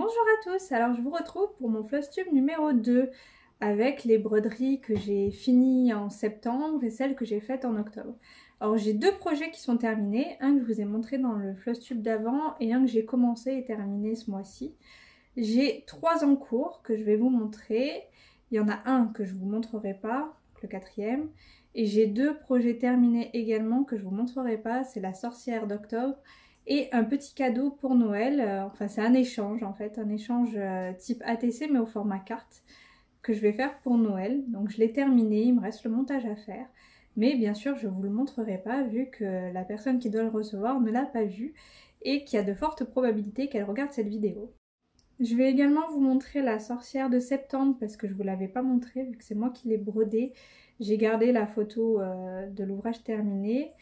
Bonjour à tous, alors je vous retrouve pour mon Flosstube numéro 2 avec les broderies que j'ai finies en septembre et celles que j'ai faites en octobre. Alors j'ai deux projets qui sont terminés, un que je vous ai montré dans le Flosstube d'avant et un que j'ai commencé et terminé ce mois-ci. J'ai trois en cours que je vais vous montrer, il y en a un que je ne vous montrerai pas, le quatrième, et j'ai deux projets terminés également que je ne vous montrerai pas, c'est la sorcière d'octobre et un petit cadeau pour Noël, enfin c'est un échange en fait, un échange type ATC mais au format carte que je vais faire pour Noël. Donc je l'ai terminé, il me reste le montage à faire. Mais bien sûr je ne vous le montrerai pas vu que la personne qui doit le recevoir ne l'a pas vu et qu'il y a de fortes probabilités qu'elle regarde cette vidéo. Je vais également vous montrer la sorcière de septembre parce que je ne vous l'avais pas montré vu que c'est moi qui l'ai brodée. J'ai gardé la photo de l'ouvrage terminé.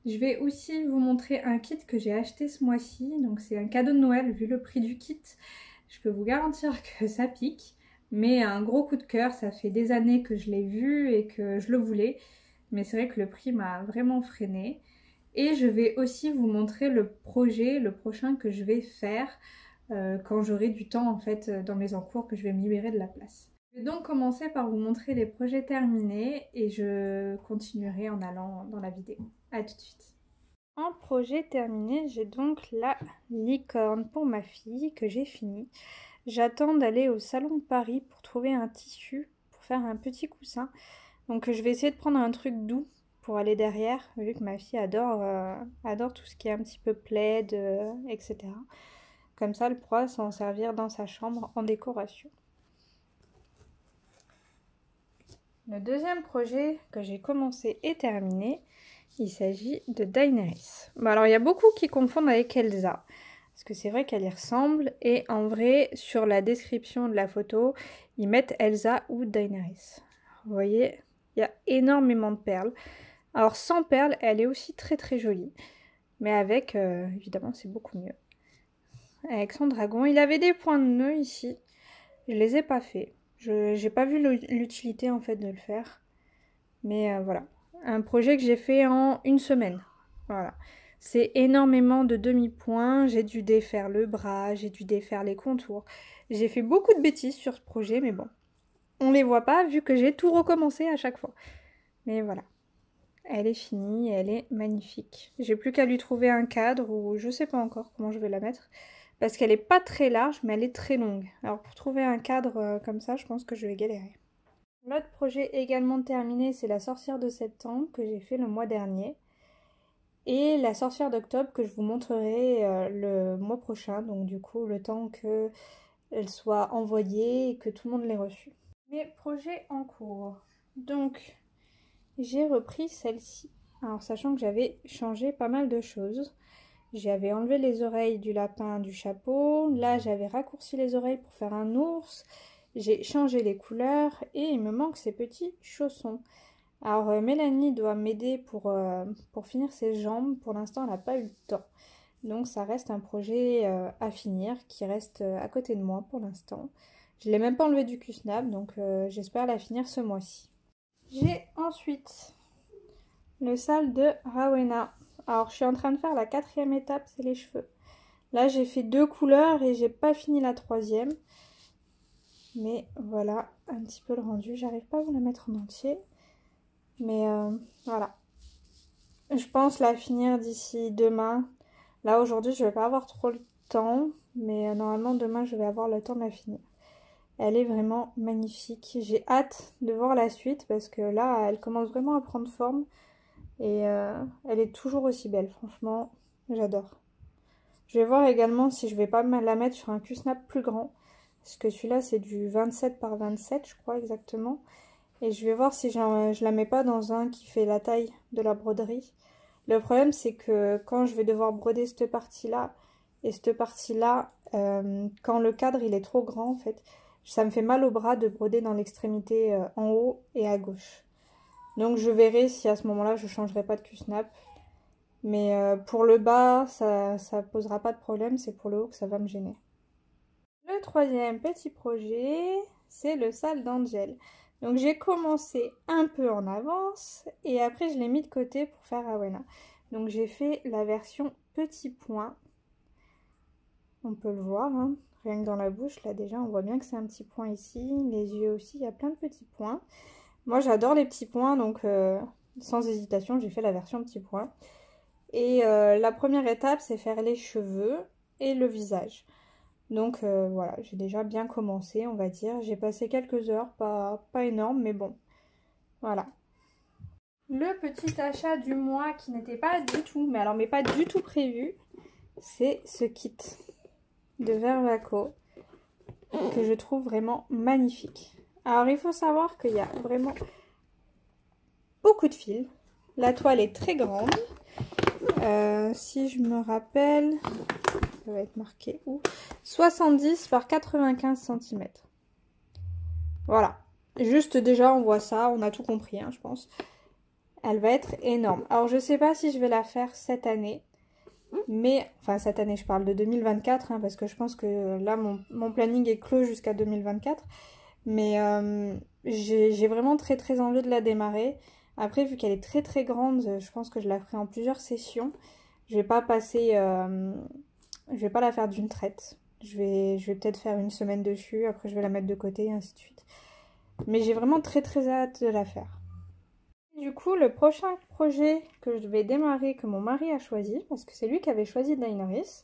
Je vais aussi vous montrer un kit que j'ai acheté ce mois-ci. Donc c'est un cadeau de Noël vu le prix du kit. Je peux vous garantir que ça pique. Mais un gros coup de cœur, ça fait des années que je l'ai vu et que je le voulais. Mais c'est vrai que le prix m'a vraiment freiné. Et je vais aussi vous montrer le projet, le prochain que je vais faire quand j'aurai du temps en fait dans mes encours, que je vais me libérer de la place. Je vais donc commencer par vous montrer les projets terminés et je continuerai en allant dans la vidéo. A tout de suite. En projet terminé, j'ai donc la licorne pour ma fille que j'ai fini. J'attends d'aller au salon de Paris pour trouver un tissu pour faire un petit coussin. Donc je vais essayer de prendre un truc doux pour aller derrière, vu que ma fille adore tout ce qui est un petit peu plaid, etc. Comme ça, elle pourra s'en servir dans sa chambre en décoration. Le deuxième projet que j'ai commencé et terminé, il s'agit de Daenerys. Bon, alors, il y a beaucoup qui confondent avec Elsa, parce que c'est vrai qu'elle y ressemble, et en vrai, sur la description de la photo, ils mettent Elsa ou Daenerys. Vous voyez, il y a énormément de perles. Alors, sans perles, elle est aussi très très jolie, mais avec, évidemment, c'est beaucoup mieux. Avec son dragon, il avait des points de nœud ici. Je les ai pas fait. Je n'ai pas vu l'utilité en fait de le faire. Mais voilà. Un projet que j'ai fait en une semaine. Voilà. C'est énormément de demi-points. J'ai dû défaire le bras, j'ai dû défaire les contours. J'ai fait beaucoup de bêtises sur ce projet, mais bon. On les voit pas vu que j'ai tout recommencé à chaque fois. Mais voilà. Elle est finie, elle est magnifique. J'ai plus qu'à lui trouver un cadre ou je sais pas encore comment je vais la mettre. Parce qu'elle est pas très large, mais elle est très longue. Alors pour trouver un cadre comme ça, je pense que je vais galérer. L'autre projet également terminé, c'est la sorcière de septembre que j'ai fait le mois dernier. Et la sorcière d'octobre que je vous montrerai le mois prochain. Donc du coup, le temps qu'elle soit envoyée et que tout le monde l'ait reçue. Mes projets en cours. Donc, j'ai repris celle-ci. Alors sachant que j'avais changé pas mal de choses. J'avais enlevé les oreilles du lapin du chapeau. Là, j'avais raccourci les oreilles pour faire un ours. J'ai changé les couleurs et il me manque ces petits chaussons. Alors, Mélanie doit m'aider pour finir ses jambes. Pour l'instant, elle n'a pas eu le temps. Donc, ça reste un projet à finir qui reste à côté de moi pour l'instant. Je ne l'ai même pas enlevé du Q-Snap, donc j'espère la finir ce mois-ci. J'ai ensuite le sale de Rowena. Alors, je suis en train de faire la quatrième étape, c'est les cheveux. Là, j'ai fait deux couleurs et j'ai pas fini la troisième. Mais voilà un petit peu le rendu. J'arrive pas à vous la mettre en entier. Mais voilà. Je pense la finir d'ici demain. Là, aujourd'hui, je vais pas avoir trop le temps. Mais normalement, demain, je vais avoir le temps de la finir. Elle est vraiment magnifique. J'ai hâte de voir la suite parce que là, elle commence vraiment à prendre forme. Et elle est toujours aussi belle, franchement, j'adore. Je vais voir également si je vais pas la mettre sur un Q-Snap plus grand. Parce que celui-là, c'est du 27 par 27, je crois exactement. Et je vais voir si je la mets pas dans un qui fait la taille de la broderie. Le problème, c'est que quand je vais devoir broder cette partie-là et cette partie-là, quand le cadre il est trop grand, en fait, ça me fait mal au bras de broder dans l'extrémité en haut et à gauche. Donc je verrai si à ce moment-là je changerai pas de Q-Snap. Mais pour le bas, ça posera pas de problème, c'est pour le haut que ça va me gêner. Le troisième petit projet, c'est le sale d'Angel. Donc j'ai commencé un peu en avance et après je l'ai mis de côté pour faire Rowena. Donc j'ai fait la version petit point. On peut le voir, hein. Rien que dans la bouche, là déjà, on voit bien que c'est un petit point ici. Les yeux aussi, il y a plein de petits points. Moi, j'adore les petits points, donc sans hésitation, j'ai fait la version petits points. Et la première étape, c'est faire les cheveux et le visage. Donc voilà, j'ai déjà bien commencé, on va dire. J'ai passé quelques heures, pas énorme, mais bon, voilà. Le petit achat du mois qui n'était pas du tout, mais pas du tout prévu, c'est ce kit de Vervaco que je trouve vraiment magnifique. Alors il faut savoir qu'il y a vraiment beaucoup de fils. La toile est très grande. Si je me rappelle, ça va être marqué où, 70 par 95 cm. Voilà. Juste déjà on voit ça, on a tout compris, hein, je pense. Elle va être énorme. Alors je sais pas si je vais la faire cette année. Mais, enfin cette année je parle de 2024, hein, parce que je pense que là mon planning est clos jusqu'à 2024. Mais j'ai vraiment très envie de la démarrer. Après, vu qu'elle est très grande, je pense que je la ferai en plusieurs sessions. Je vais pas passer, je vais pas la faire d'une traite. Je vais peut-être faire une semaine dessus, après je vais la mettre de côté et ainsi de suite. Mais j'ai vraiment très hâte de la faire. Du coup, le prochain projet que je vais démarrer, que mon mari a choisi, parce que c'est lui qui avait choisi Daineris,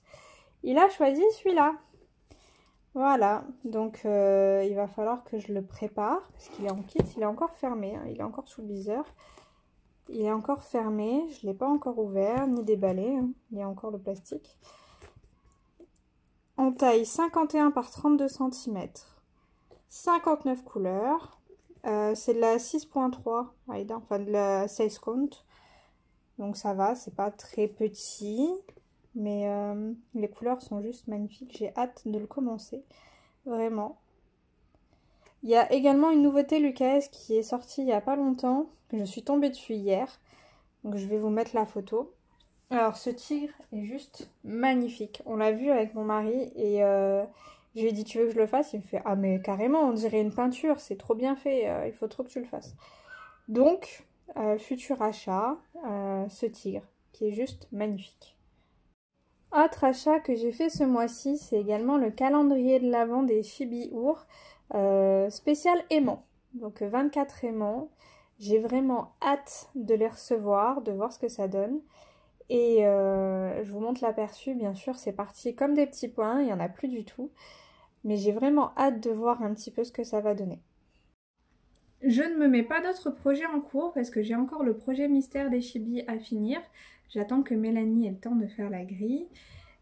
il a choisi celui-là. Voilà, donc il va falloir que je le prépare, parce qu'il est en kit, il est encore fermé, hein, il est encore sous le viseur. Il est encore fermé, je ne l'ai pas encore ouvert, ni déballé, hein, il y a encore le plastique. En taille 51 par 32 cm, 59 couleurs. C'est de la 6.3, enfin de la 16 count. Donc ça va, c'est pas très petit. Mais les couleurs sont juste magnifiques. J'ai hâte de le commencer. Vraiment. Il y a également une nouveauté Lucas qui est sortie il n'y a pas longtemps. Je suis tombée dessus hier. Donc je vais vous mettre la photo. Alors ce tigre est juste magnifique. On l'a vu avec mon mari et je lui ai dit tu veux que je le fasse? Il me fait ah mais carrément on dirait une peinture, c'est trop bien fait, il faut trop que tu le fasses. Donc futur achat, ce tigre qui est juste magnifique. Autre achat que j'ai fait ce mois-ci, c'est également le calendrier de l'Avent des Chibi Our spécial aimant. Donc 24 aimants. J'ai vraiment hâte de les recevoir, de voir ce que ça donne. Et je vous montre l'aperçu, bien sûr, c'est parti comme des petits points, il n'y en a plus du tout. Mais j'ai vraiment hâte de voir un petit peu ce que ça va donner. Je ne me mets pas d'autres projets en cours parce que j'ai encore le projet mystère des Chibi à finir. J'attends que Mélanie ait le temps de faire la grille.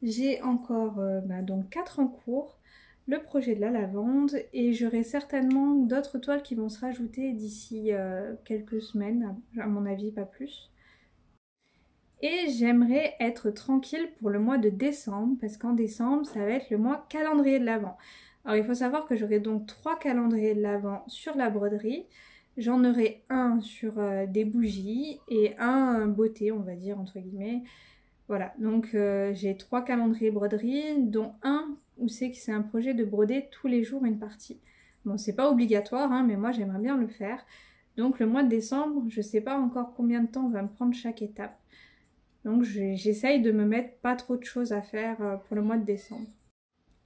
J'ai encore donc 4 en cours, le projet de la lavande et j'aurai certainement d'autres toiles qui vont se rajouter d'ici quelques semaines, à mon avis pas plus. Et j'aimerais être tranquille pour le mois de décembre, parce qu'en décembre, ça va être le mois calendrier de l'Avent. Alors il faut savoir que j'aurai donc 3 calendriers de l'Avent sur la broderie. J'en aurai un sur des bougies et un beauté, on va dire, entre guillemets. Voilà, donc j'ai 3 calendriers broderie, dont un où c'est un projet de broder tous les jours une partie. Bon, c'est pas obligatoire, hein, mais moi j'aimerais bien le faire. Donc le mois de décembre, je sais pas encore combien de temps va me prendre chaque étape. Donc j'essaye de me mettre pas trop de choses à faire pour le mois de décembre.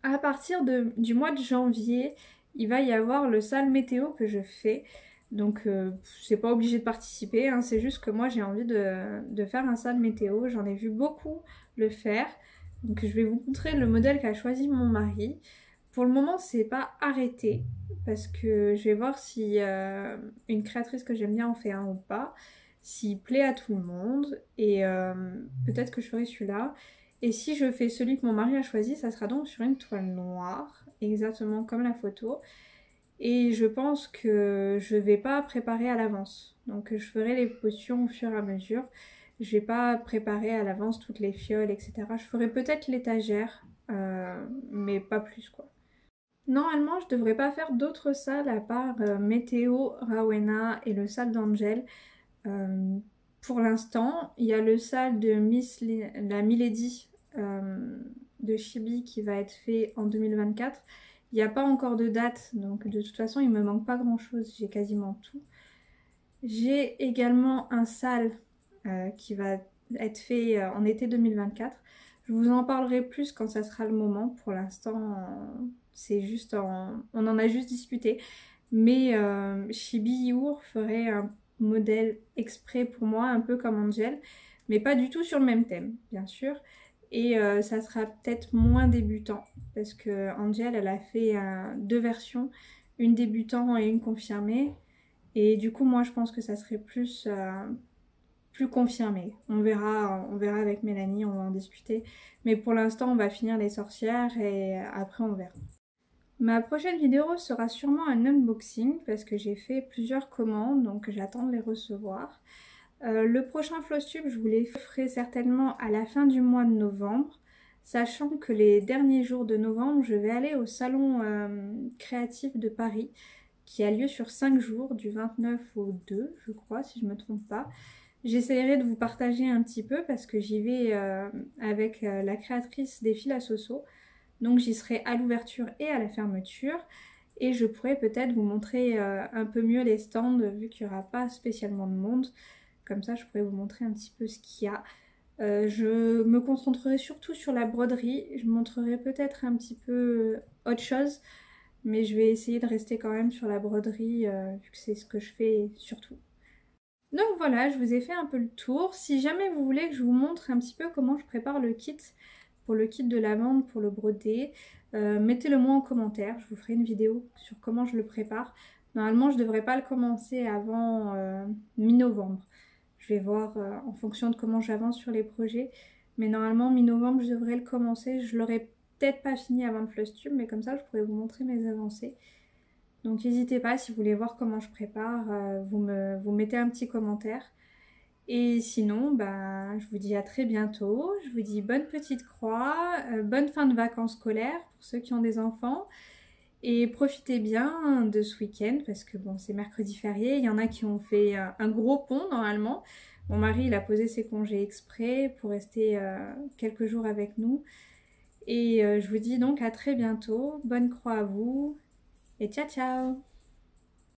À partir du mois de janvier, il va y avoir le sale météo que je fais. Donc c'est pas obligé de participer, hein, c'est juste que moi j'ai envie de faire un sale météo. J'en ai vu beaucoup le faire. Donc je vais vous montrer le modèle qu'a choisi mon mari. Pour le moment c'est pas arrêté parce que je vais voir si une créatrice que j'aime bien en fait un ou pas. S'il plaît à tout le monde et peut-être que je ferai celui-là. Et si je fais celui que mon mari a choisi, ça sera donc sur une toile noire, exactement comme la photo. Et je pense que je vais pas préparer à l'avance. Donc je ferai les potions au fur et à mesure. Je vais pas préparer à l'avance toutes les fioles, etc. Je ferai peut-être l'étagère, mais pas plus quoi. Normalement, je devrais pas faire d'autres salles à part Météo, Rowena et le salle d'Angel. Pour l'instant, il y a le sale de la Milady de Chibi qui va être fait en 2024. Il n'y a pas encore de date, donc de toute façon, il me manque pas grand chose, j'ai quasiment tout. J'ai également un sale qui va être fait en été 2024. Je vous en parlerai plus quand ça sera le moment. Pour l'instant, c'est juste on en a juste discuté. Mais Chibi Iour ferait un modèle exprès pour moi, un peu comme Angel, mais pas du tout sur le même thème, bien sûr. Et ça sera peut-être moins débutant, parce que Angel, elle a fait deux versions, une débutant et une confirmée. Et du coup, moi, je pense que ça serait plus confirmé. On verra avec Mélanie, on va en discuter. Mais pour l'instant, on va finir les sorcières et après, on verra. Ma prochaine vidéo sera sûrement un unboxing parce que j'ai fait plusieurs commandes, donc j'attends de les recevoir. Le prochain Flosstube, je vous les ferai certainement à la fin du mois de novembre, sachant que les derniers jours de novembre, je vais aller au salon créatif de Paris, qui a lieu sur 5 jours, du 29 au 2, je crois, si je ne me trompe pas. J'essaierai de vous partager un petit peu parce que j'y vais avec la créatrice des fils à Soso. Donc j'y serai à l'ouverture et à la fermeture. Et je pourrais peut-être vous montrer un peu mieux les stands vu qu'il n'y aura pas spécialement de monde. Comme ça, je pourrais vous montrer un petit peu ce qu'il y a. Je me concentrerai surtout sur la broderie. Je montrerai peut-être un petit peu autre chose. Mais je vais essayer de rester quand même sur la broderie vu que c'est ce que je fais surtout. Donc voilà, je vous ai fait un peu le tour. Si jamais vous voulez que je vous montre un petit peu comment je prépare le kit, pour le kit de lavande, pour le broder, mettez-le moi en commentaire. Je vous ferai une vidéo sur comment je le prépare. Normalement, je ne devrais pas le commencer avant mi-novembre. Je vais voir en fonction de comment j'avance sur les projets. Mais normalement, mi-novembre, je devrais le commencer. Je l'aurai peut-être pas fini avant le Flosstube, mais comme ça, je pourrais vous montrer mes avancées. Donc n'hésitez pas, si vous voulez voir comment je prépare, vous mettez un petit commentaire. Et sinon, bah, je vous dis à très bientôt. Je vous dis bonne petite croix, bonne fin de vacances scolaires pour ceux qui ont des enfants. Et profitez bien de ce week-end parce que bon, c'est mercredi férié. Il y en a qui ont fait un gros pont normalement. Mon mari, il a posé ses congés exprès pour rester quelques jours avec nous. Et je vous dis donc à très bientôt. Bonne croix à vous et ciao ciao!